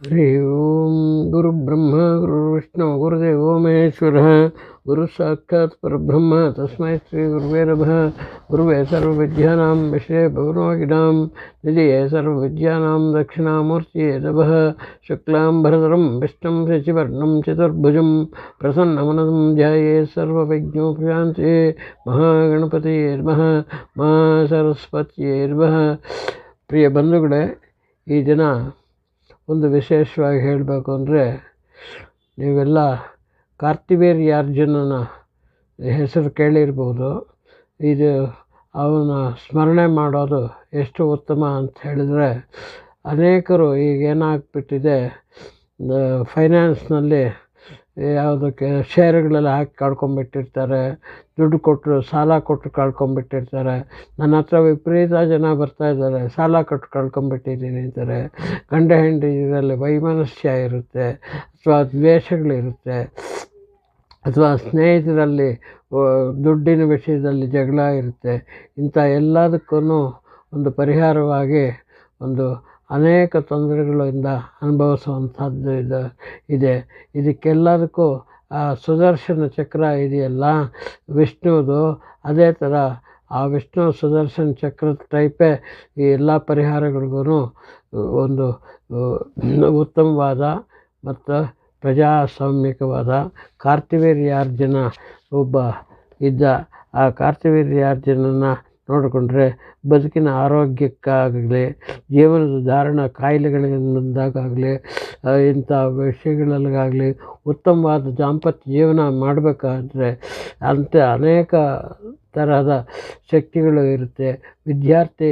हरि ओम गुरुब्रह्मा गुरुविष्णु गुरुदेवो महेश्वरः गुरु साक्षात् परब्रह्म तस्मै श्री गुरुवे नमः। गुरुवे सर्वविद्यानां विषये भुवनोगिनां निधिये सर्वविद्यानां दक्षिणामूर्तिये नमः। शुक्लाम्बरधरं विष्णुं शशिवर्णं चतुर्भुजं प्रसन्नवदनं ध्यायेत् सर्वविघ्नोपशान्ते। महागणपतिये नमः। ಮಹಾಸರಸ್ವತಿಯೇ ನಮಃ. ಪ್ರಿಯ ಬಂಧುಗಳೇ, ಈ ದಿನ ಒಂದು ವಿಶೇಷವಾಗಿ ಹೇಳಬೇಕು ಅಂದರೆ, ನೀವೆಲ್ಲ ಕಾರ್ತಿವೀರ್ಯಾರ್ಜುನನ ಹೆಸರು ಕೇಳಿರ್ಬೋದು. ಇದು ಅವನ ಸ್ಮರಣೆ ಮಾಡೋದು ಎಷ್ಟು ಉತ್ತಮ ಅಂತ ಹೇಳಿದರೆ, ಅನೇಕರು ಈಗ ಏನಾಗ್ಬಿಟ್ಟಿದೆ, ಫೈನಾನ್ಸ್ನಲ್ಲಿ ಯಾವುದಕ್ಕೆ ಶೇರುಗಳೆಲ್ಲ ಹಾಕಿ ಕಳ್ಕೊಂಬಿಟ್ಟಿರ್ತಾರೆ, ದುಡ್ಡು ಕೊಟ್ಟರು ಸಾಲ ಕೊಟ್ಟು ಕಳ್ಕೊಂಬಿಟ್ಟಿರ್ತಾರೆ. ನನ್ನ ಹತ್ರ ವಿಪರೀತ ಜನ ಬರ್ತಾಯಿದ್ದಾರೆ, ಸಾಲ ಕೊಟ್ಟು ಕಳ್ಕೊಂಬಿಟ್ಟಿದ್ದೀನಿ ಅಂತಾರೆ. ಗಂಡ ಹೆಂಡತಿರಲ್ಲಿ ವೈಮನಸ್ಯ ಇರುತ್ತೆ, ಅಥವಾ ದ್ವೇಷಗಳಿರುತ್ತೆ, ಅಥವಾ ಸ್ನೇಹಿತರಲ್ಲಿ ದುಡ್ಡಿನ ವಿಷಯದಲ್ಲಿ ಜಗಳ ಇರುತ್ತೆ. ಇಂಥ ಎಲ್ಲದಕ್ಕೂ ಒಂದು ಪರಿಹಾರವಾಗಿ ಅನೇಕ ತೊಂದರೆಗಳಿಂದ ಅನುಭವಿಸುವಂಥದ್ದು ಇದೆ. ಇದಕ್ಕೆಲ್ಲದಕ್ಕೂ ಆ ಸುದರ್ಶನ ಚಕ್ರ ಇದೆಯಲ್ಲ ವಿಷ್ಣುವುದು, ಅದೇ ಥರ ಆ ವಿಷ್ಣು ಸುದರ್ಶನ ಚಕ್ರದ ಟೈಪೇ ಈ ಎಲ್ಲ ಪರಿಹಾರಗಳಿಗೂ ಒಂದು ಉತ್ತಮವಾದ ಮತ್ತು ಪ್ರಜಾಸ್ವಾಮಿಕವಾದ ಕಾರ್ತಿವೀರ್ಯಾರ್ಜುನ ಒಬ್ಬ ಇದ್ದ. ಆ ಕಾರ್ತಿವೀರ್ಯಾರ್ಜುನನ ನೋಡಿಕೊಂಡ್ರೆ ಬದುಕಿನ ಆರೋಗ್ಯಕ್ಕಾಗಲಿ, ಜೀವನದ ಧಾರಣ ಕಾಯಿಲೆಗಳಿಂದಾಗಲಿ, ಇಂಥ ವಿಷಯಗಳಲ್ಲಾಗಲಿ ಉತ್ತಮವಾದ ದಾಂಪತ್ಯ ಜೀವನ ಮಾಡಬೇಕಾದ್ರೆ ಅಂಥ ಅನೇಕ ತರಹದ ಶಕ್ತಿಗಳು ಇರುತ್ತೆ. ವಿದ್ಯಾರ್ಥಿ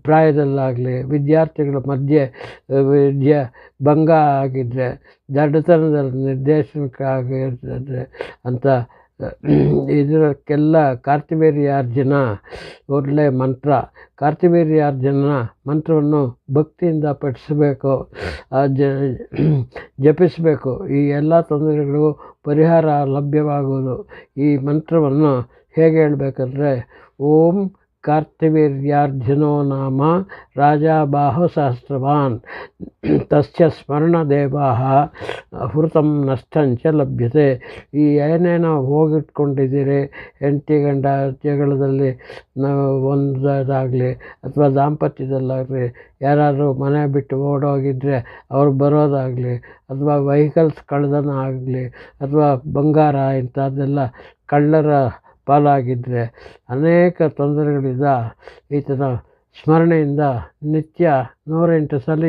ಪ್ರಾಯದಲ್ಲಾಗಲಿ, ವಿದ್ಯಾರ್ಥಿಗಳ ಮಧ್ಯೆ ಭಂಗ ಆಗಿದ್ದರೆ, ದಡ್ಡತನದಲ್ಲಿ ನಿರ್ದೇಶನಕ್ಕಾಗಿರ್ತದೆ ಅಂತ ಇದಕ್ಕೆಲ್ಲ ಕಾರ್ತಿವೀರ್ಯಾರ್ಜುನ ಒಳ್ಳೆಯ ಮಂತ್ರ. ಕಾರ್ತಿವೀರ್ಯಾರ್ಜುನನ ಮಂತ್ರವನ್ನು ಭಕ್ತಿಯಿಂದ ಪಠಿಸಬೇಕು, ಜಪಿಸಬೇಕು. ಈ ಎಲ್ಲ ತೊಂದರೆಗಳಿಗೂ ಪರಿಹಾರ ಲಭ್ಯವಾಗುವುದು. ಈ ಮಂತ್ರವನ್ನು ಹೇಗೆ ಹೇಳಬೇಕಂದ್ರೆ, ಓಂ ಕಾರ್ತಿವೀರ್ಯಾರ್ಜುನೋ ನಾಮ ರಾಜಾ ಬಾಹು ಸಹಸ್ರವಾನ್ ತಸ್ಯ ಸ್ಮರಣದೇವಾಃ ಹೃತಂ ನಷ್ಟಂಚ ಲಭ್ಯತೆ. ಈ ಏನೇನೋ ಹೋಗಿಟ್ಕೊಂಡಿದ್ದೀರಿ, ಹೆಂಡತಿ ಗಂಡ ಜಗಳದಲ್ಲಿ ಒಂದಾಗಲಿ, ಅಥವಾ ದಾಂಪತ್ಯದಲ್ಲಾಗಲಿ, ಯಾರಾದರೂ ಮನೆ ಬಿಟ್ಟು ಓಡೋಗಿದ್ದರೆ ಅವ್ರು ಬರೋದಾಗಲಿ, ಅಥವಾ ವೆಹಿಕಲ್ಸ್ ಕಳ್ತನ ಆಗಲಿ, ಅಥವಾ ಬಂಗಾರ ಇಂಥದ್ದೆಲ್ಲ ಕಳ್ಳರ ಪಾಲಾಗಿದ್ದರೆ, ಅನೇಕ ತೊಂದರೆಗಳಿಂದ ಈತನ ಸ್ಮರಣೆಯಿಂದ ನಿತ್ಯ 108 ಸಲ